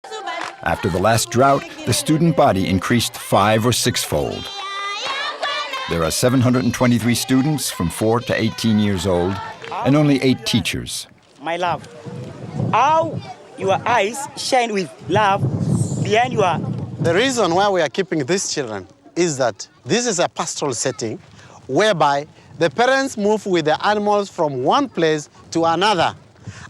After the last drought, the student body increased 5- or 6-fold. There are 723 students from 4 to 18 years old and only 8 teachers. My love, how your eyes shine with love behind your... The reason why we are keeping these children is that this is a pastoral setting whereby the parents move with the animals from one place to another.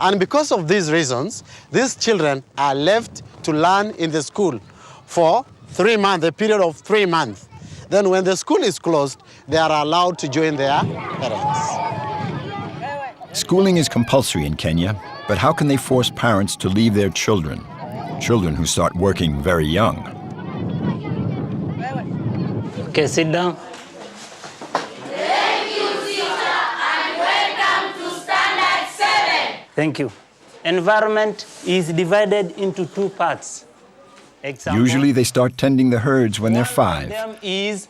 And because of these reasons, these children are left to learn in the school for 3 months, a period of 3 months. Then when the school is closed, they are allowed to join their parents. Schooling is compulsory in Kenya, but how can they force parents to leave their children? Children who start working very young. Okay, sit down. Thank you, teacher, and welcome to Standard 7. Thank you. Environment is divided into 2 parts. Example, Usually they start tending the herds when they're 5. One of them is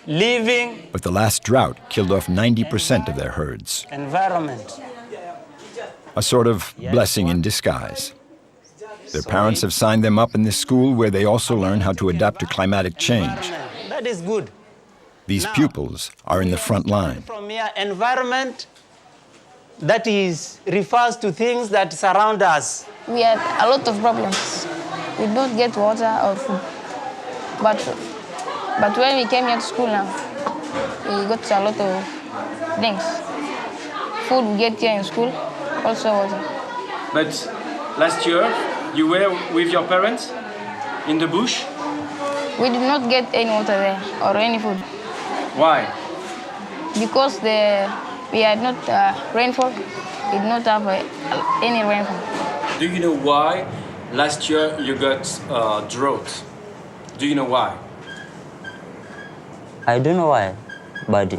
living. But the last drought killed off 90% of their herds. Environment. A sort of blessing in disguise. Their parents have signed them up in this school where they also learn how to adapt to climatic change. That is good. These pupils are in the front line. From here, environment, that is, refers to things that surround us. We had a lot of problems. We don't get water or food. But when we came here to school now, we got a lot of things. Food we get here in school, also water. But last year, you were with your parents in the bush? We did not get any water there or any food. Why? Because we had not rainfall. We did not have any rainfall. Do you know why last year you got drought? Do you know why? I don't know why, but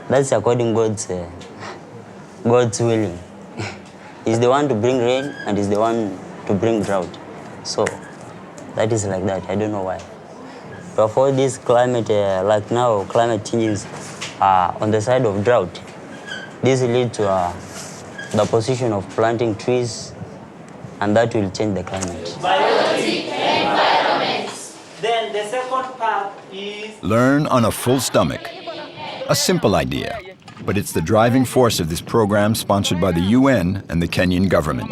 that's according God's willing. He's the one to bring rain and he's the one to bring drought. So that is like that. I don't know why. But for this climate, like now, climate changes on the side of drought. This will lead to the position of planting trees, and that will change the climate. Biotic environment. Then the second part is... Learn on a full stomach. A simple idea, but it's the driving force of this program sponsored by the UN and the Kenyan government.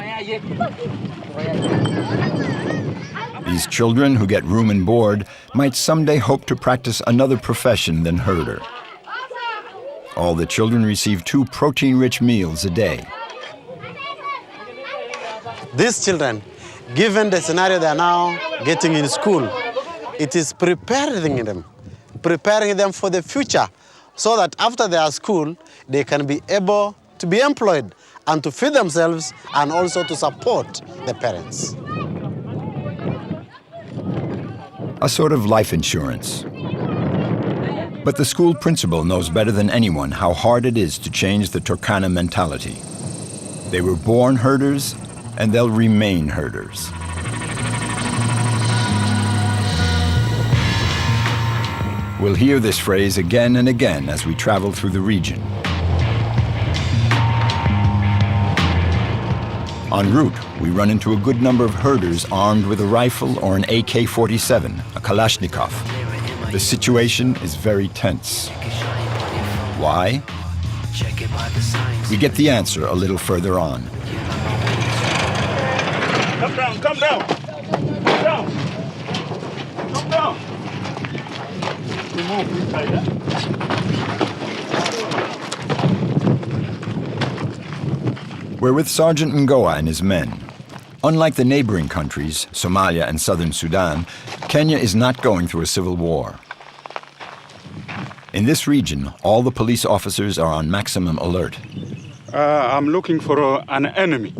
These children who get room and board might someday hope to practice another profession than herder. All the children receive 2 protein-rich meals a day. These children, given the scenario they are now getting in school, it is preparing them for the future so that after their school, they can be able to be employed and to feed themselves and also to support the parents. A sort of life insurance. But the school principal knows better than anyone how hard it is to change the Turkana mentality. They were born herders, and they'll remain herders. We'll hear this phrase again and again as we travel through the region. En route, we run into a good number of herders armed with a rifle or an AK-47, a Kalashnikov. The situation is very tense. Why? We get the answer a little further on. Come down, come down. Come down. Come down. Remove inside, yeah? We're with Sergeant Ngoa and his men. Unlike the neighboring countries, Somalia and southern Sudan, Kenya is not going through a civil war. In this region, all the police officers are on maximum alert. I'm looking for an enemy.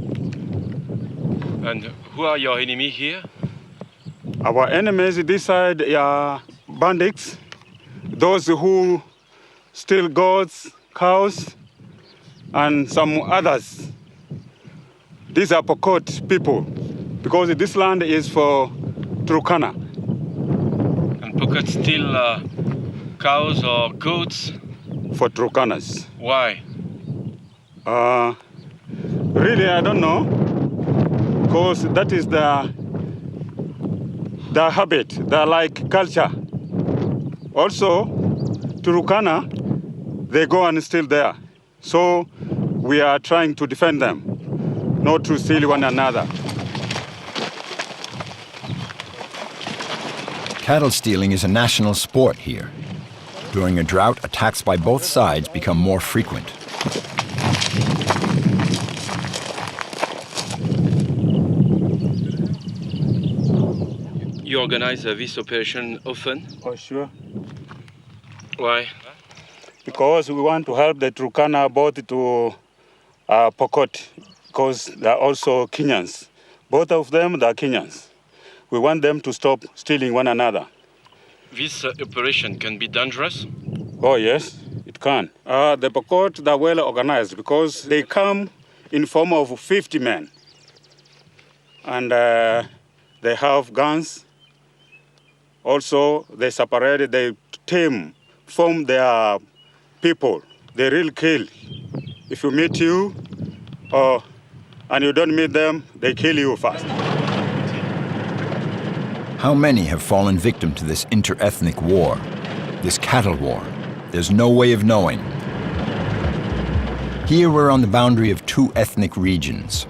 And who are your enemy here? Our enemies this side are bandits, those who steal goats, cows, and some others. These are Pokot people, because this land is for Turkana. And Pokot steal cows or goats? For Turkanas. Why? Really, I don't know, because that is their habit, their like culture. Also, Turkana, they go and steal there. So we are trying to defend them, not to steal one another. Cattle stealing is a national sport here. During a drought, attacks by both sides become more frequent. You organize this operation often? Oh, sure. Why? Because we want to help the Turkana both to Pokot, because they're also Kenyans. Both of them, they're Kenyans. We want them to stop stealing one another. This operation can be dangerous? Oh, yes, it can. The Pokot, they're well organized because they come in form of 50 men. And they have guns. Also, they separated, they team, form their people. They really kill. If you meet you and you don't meet them, they kill you first. How many have fallen victim to this inter-ethnic war, this cattle war? There's no way of knowing. Here we're on the boundary of two ethnic regions.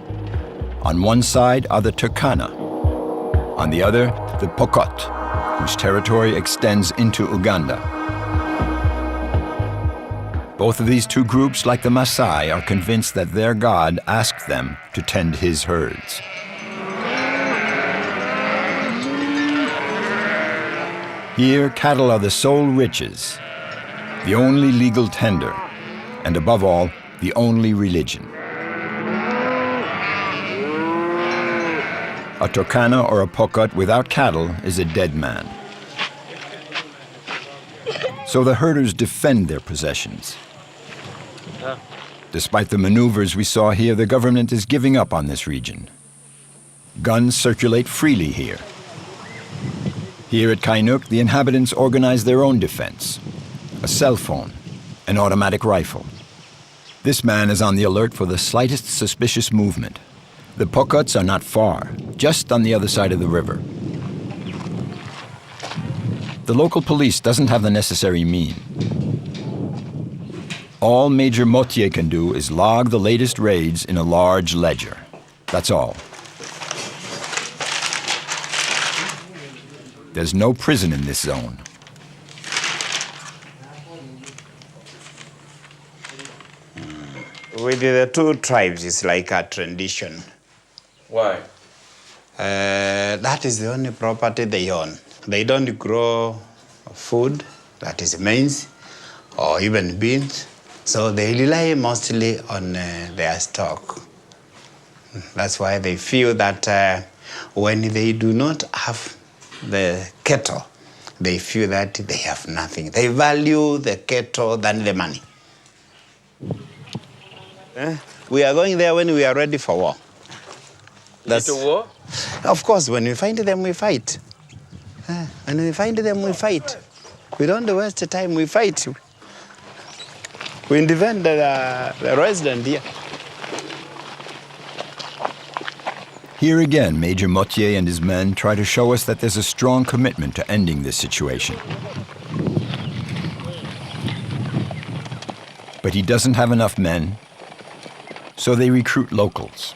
On one side are the Turkana, on the other, the Pokot, whose territory extends into Uganda. Both of these two groups, like the Maasai, are convinced that their god asked them to tend his herds. Here, cattle are the sole riches, the only legal tender, and above all, the only religion. A Turkana or a Pokot without cattle is a dead man. So the herders defend their possessions. Despite the maneuvers we saw here, the government is giving up on this region. Guns circulate freely here. Here at Kainuk, the inhabitants organize their own defense. A cell phone, an automatic rifle. This man is on the alert for the slightest suspicious movement. The Pokots are not far, just on the other side of the river. The local police doesn't have the necessary means. All Major Motier can do is log the latest raids in a large ledger. That's all. There's no prison in this zone. With the two tribes, it's like a tradition. Why? That is the only property they own. They don't grow food, that is maize, or even beans. So they rely mostly on their stock. That's why they feel that when they do not have the cattle, they feel that they have nothing. They value the cattle than the money. We are going there when we are ready for war. That's a war? Of course, when we find them, we fight. When we find them, we fight. We don't waste the time, we fight. We defend the resident here. Here again, Major Motier and his men try to show us that there's a strong commitment to ending this situation. But he doesn't have enough men, so they recruit locals.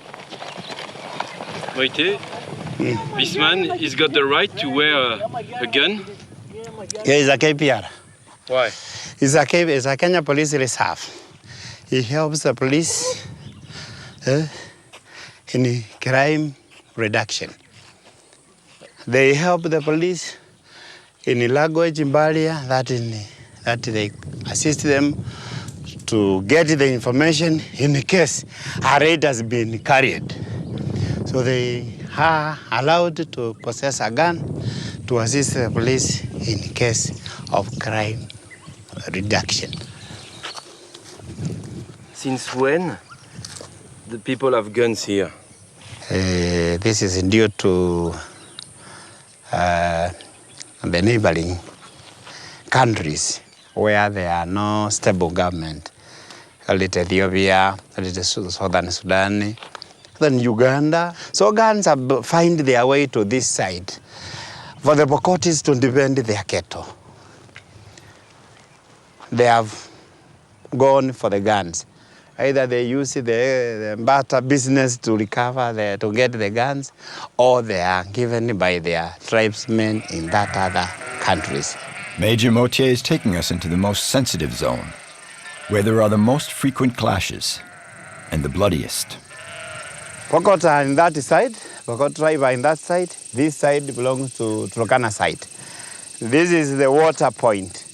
Moitié, this man, he's got the right to wear a gun? Yeah, he's a KPR. Why? He's a Kenya Police Reserve. He helps the police in crime reduction. They help the police in language barrier that they assist them to get the information in case a raid has been carried. So they are allowed to possess a gun to assist the police in case of crime reduction. Since when the people have guns here? This is due to the neighboring countries where there are no stable government. A little Ethiopia, a little Southern Sudan, then Uganda. So guns have find their way to this side. for the Pokotis to defend their cattle. They have gone for the guns. Either they use the barter business to recover, to get the guns, or they are given by their tribesmen in that other countries. Major Motier is taking us into the most sensitive zone, where there are the most frequent clashes and the bloodiest. Pokot are in that side, Pokot tribe are in that side. This side belongs to Turkana side. This is the water point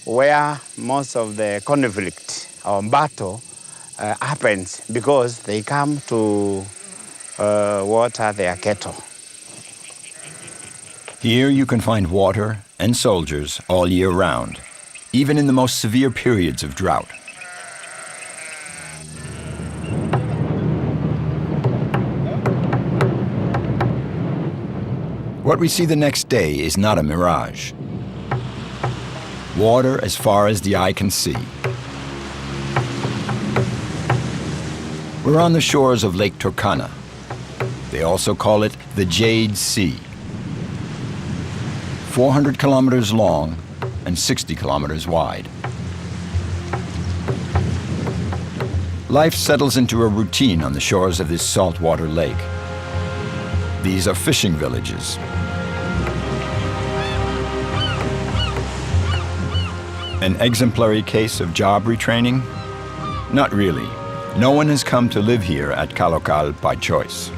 where most of the conflict or battle happens because they come to water their cattle. Here you can find water and soldiers all year round, even in the most severe periods of drought. What we see the next day is not a mirage. Water as far as the eye can see. We're on the shores of Lake Turkana. They also call it the Jade Sea. 400 kilometers long and 60 kilometers wide. Life settles into a routine on the shores of this saltwater lake. These are fishing villages. An exemplary case of job retraining? Not really. No one has come to live here at Calocall by choice.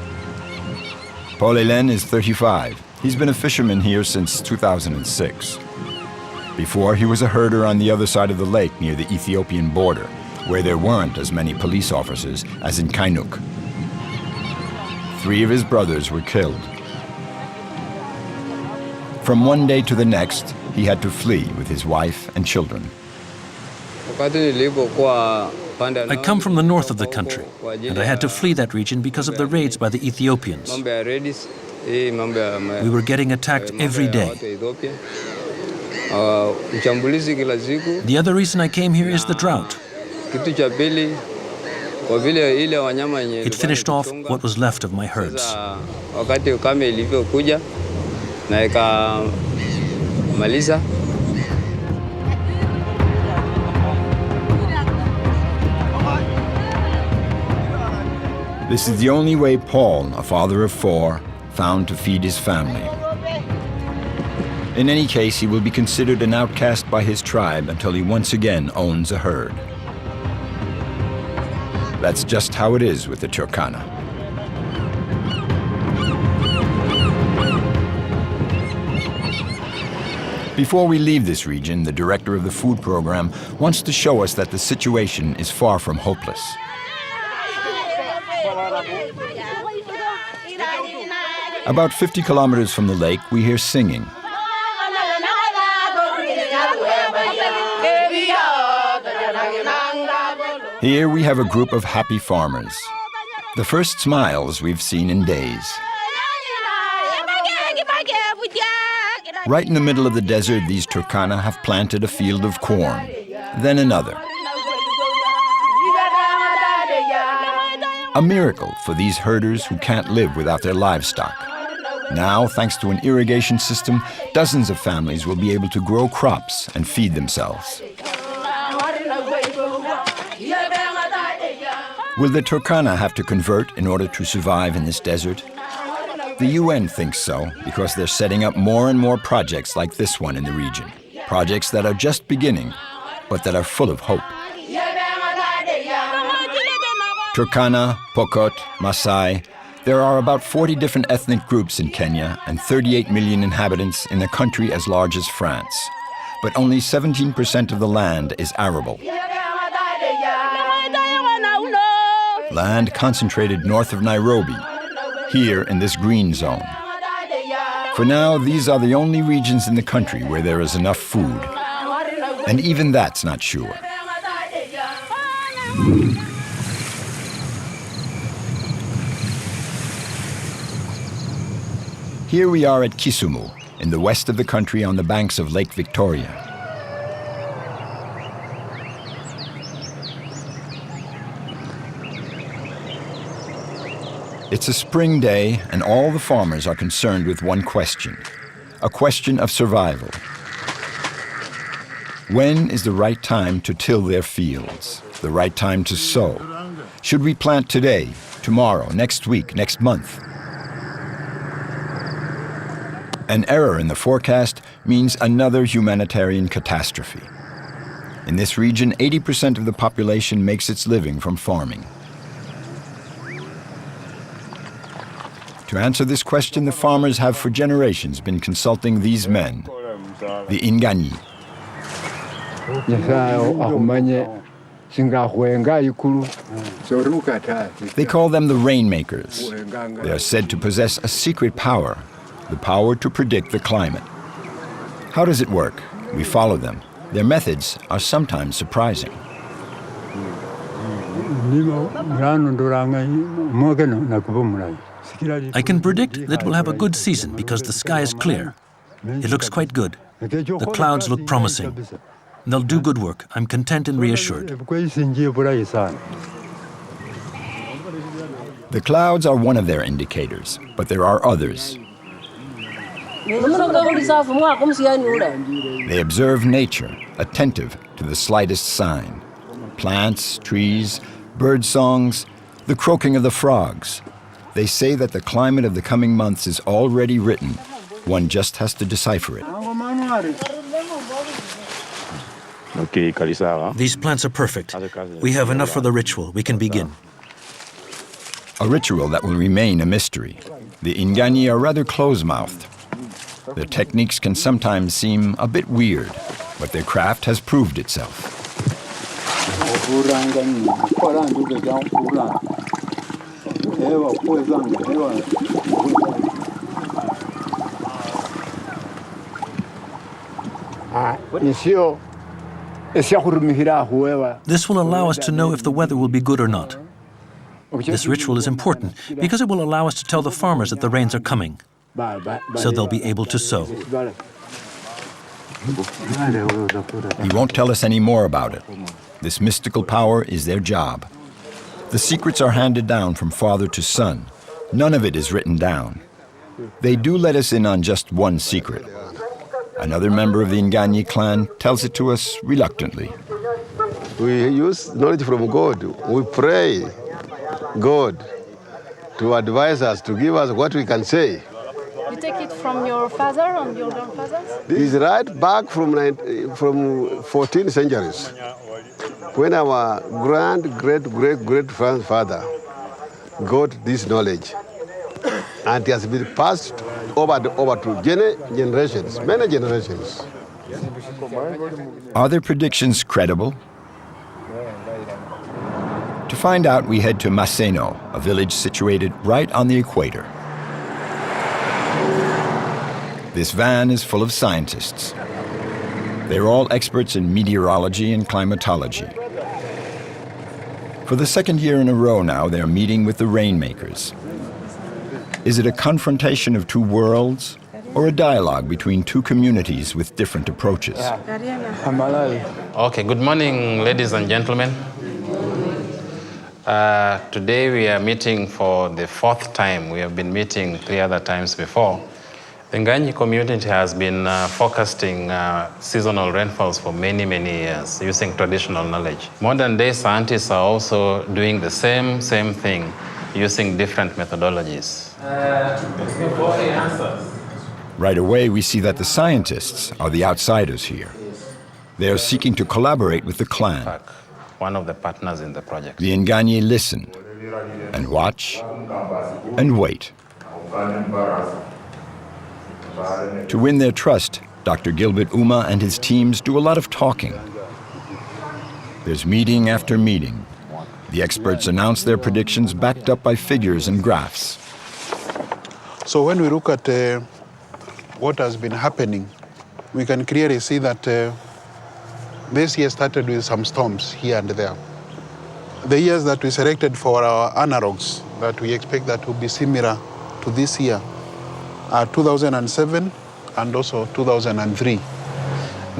Paul Hélène is 35. He's been a fisherman here since 2006. Before, he was a herder on the other side of the lake near the Ethiopian border, where there weren't as many police officers as in Kainuk. 3 of his brothers were killed. From one day to the next, he had to flee with his wife and children. I come from the north of the country, and I had to flee that region because of the raids by the Ethiopians. We were getting attacked every day. The other reason I came here is the drought. It finished off what was left of my herds. This is the only way Paul, a father of 4, found to feed his family. In any case, he will be considered an outcast by his tribe until he once again owns a herd. That's just how it is with the Turkana. Before we leave this region, the director of the food program wants to show us that the situation is far from hopeless. About 50 kilometers from the lake, we hear singing. Here we have a group of happy farmers. The first smiles we've seen in days. Right in the middle of the desert, these Turkana have planted a field of corn, then another. A miracle for these herders who can't live without their livestock. Now, thanks to an irrigation system, dozens of families will be able to grow crops and feed themselves. Will the Turkana have to convert in order to survive in this desert? The UN thinks so because they're setting up more and more projects like this one in the region. Projects that are just beginning, but that are full of hope. Turkana, Pokot, Maasai, there are about 40 different ethnic groups in Kenya and 38 million inhabitants in a country as large as France. But only 17% of the land is arable. Land concentrated north of Nairobi, here in this green zone. For now, these are the only regions in the country where there is enough food. And even that's not sure. Here we are at Kisumu, in the west of the country on the banks of Lake Victoria. It's a spring day, and all the farmers are concerned with one question. a question of survival. When is the right time to till their fields? The right time to sow? Should we plant today, tomorrow, next week, next month? An error in the forecast means another humanitarian catastrophe. In this region, 80% of the population makes its living from farming. To answer this question, the farmers have for generations been consulting these men, the Inganyi. They call them the rainmakers. They are said to possess a secret power, the power to predict the climate. How does it work? We follow them. Their methods are sometimes surprising. I can predict that we'll have a good season because the sky is clear. It looks quite good. The clouds look promising. They'll do good work. I'm content and reassured. The clouds are one of their indicators, but there are others. They observe nature, attentive to the slightest sign. Plants, trees, bird songs, the croaking of the frogs. They say that the climate of the coming months is already written. One just has to decipher it. These plants are perfect. We have enough for the ritual. We can begin. A ritual that will remain a mystery. The Inganyi are rather close-mouthed. Their techniques can sometimes seem a bit weird, but their craft has proved itself. This will allow us to know if the weather will be good or not. This ritual is important because it will allow us to tell the farmers that the rains are coming, so they'll be able to sow. He won't tell us any more about it. This mystical power is their job. The secrets are handed down from father to son. None of it is written down. They do let us in on just one secret. Another member of the Inganyi clan tells it to us reluctantly. We use knowledge from God. We pray God to advise us, to give us what we can say. You take it from your father and your grandfathers? This is right back from 14th centuries, when our great-great-great-grandfather got this knowledge. And it has been passed over to generations, many generations. Are their predictions credible? To find out, we head to Maseno, a village situated right on the equator. This van is full of scientists. They're all experts in meteorology and climatology. For the second year in a row now, they're meeting with the rainmakers. Is it a confrontation of two worlds or a dialogue between two communities with different approaches? Okay, good morning, ladies and gentlemen. Today we are meeting for the fourth time. We have been meeting 3 other times before. The Inganyi community has been forecasting seasonal rainfalls for many, many years using traditional knowledge. Modern day scientists are also doing the same thing using different methodologies. Right away, we see that the scientists are the outsiders here. They are seeking to collaborate with the clan. One of the partners in the project. The Inganyi listen and watch and wait. To win their trust, Dr. Gilbert Uma and his teams do a lot of talking. There's meeting after meeting. The experts announce their predictions backed up by figures and graphs. So when we look at what has been happening, we can clearly see that this year started with some storms here and there. The years that we selected for our analogs that we expect that will be similar to this year are 2007 and also 2003.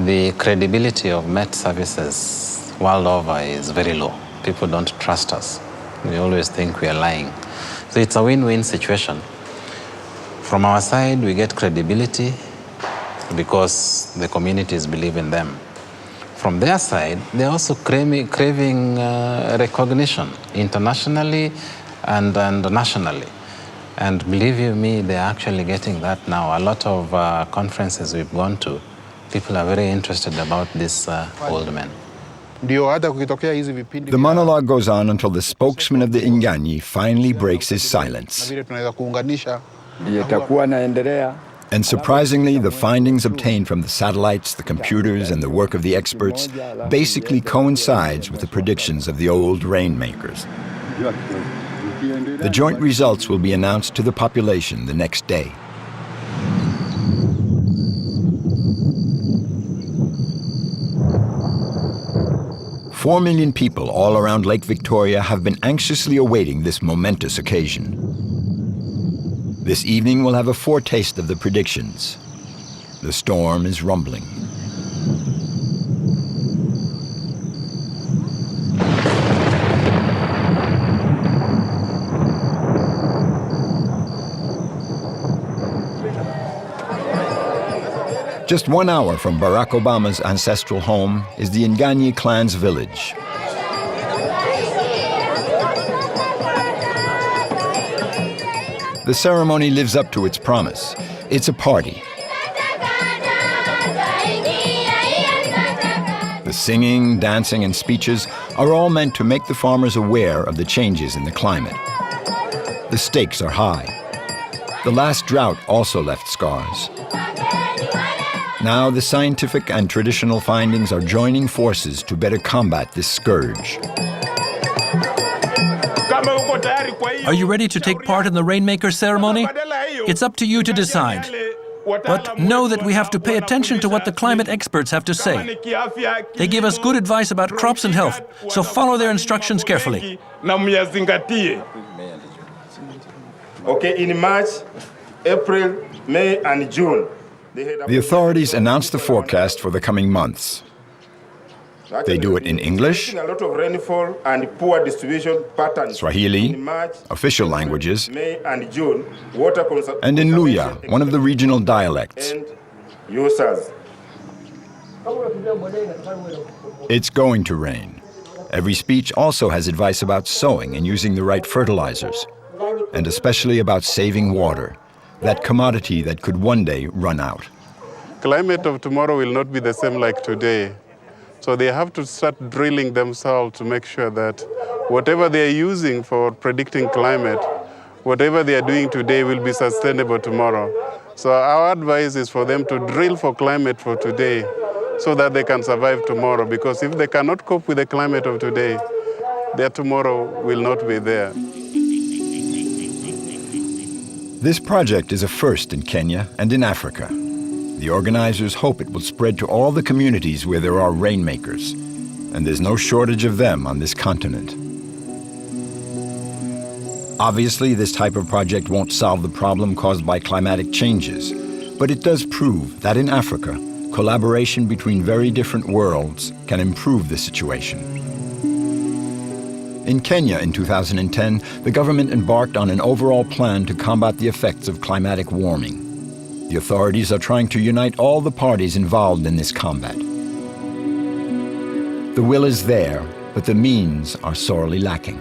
The credibility of Met services world over is very low. People don't trust us. We always think we are lying. So it's a win-win situation. From our side, we get credibility. because the communities believe in them. From their side, they're also craving recognition internationally and nationally. And believe you me, they're actually getting that now. A lot of conferences we've gone to, people are very interested about this old men. The monologue goes on until the spokesman of the Inganyi finally breaks his silence. And surprisingly, the findings obtained from the satellites, the computers, and the work of the experts basically coincides with the predictions of the old rainmakers. The joint results will be announced to the population the next day. Four million people all around Lake Victoria have been anxiously awaiting this momentous occasion. This evening we'll have a foretaste of the predictions. The storm is rumbling. Just 1 hour from Barack Obama's ancestral home is the Inganyi clan's village. The ceremony lives up to its promise. It's a party. The singing, dancing, and speeches are all meant to make the farmers aware of the changes in the climate. The stakes are high. The last drought also left scars. Now the scientific and traditional findings are joining forces to better combat this scourge. Are you ready to take part in the Rainmaker ceremony? It's up to you to decide. But know that we have to pay attention to what the climate experts have to say. They give us good advice about crops and health, so follow their instructions carefully. Okay, in March, April, May, and June. The authorities announce the forecast for the coming months. They do it in English, A lot of rainfall and poor distribution patterns. Swahili, In March, official languages, May, and June, water and in Luya, one of the regional dialects. and users. It's going to rain. Every speech also has advice about sowing and using the right fertilizers, and especially about saving water, that commodity that could one day run out. Climate of tomorrow will not be the same like today. So they have to start drilling themselves to make sure that whatever they are using for predicting climate, whatever they are doing today will be sustainable tomorrow. So our advice is for them to drill for climate for today so that they can survive tomorrow. Because if they cannot cope with the climate of today, their tomorrow will not be there. This project is a first in Kenya and in Africa. The organizers hope it will spread to all the communities where there are rainmakers, and there's no shortage of them on this continent. Obviously, this type of project won't solve the problem caused by climatic changes, but it does prove that in Africa, collaboration between very different worlds can improve the situation. In Kenya in 2010, the government embarked on an overall plan to combat the effects of climatic warming. The authorities are trying to unite all the parties involved in this combat. The will is there, but the means are sorely lacking.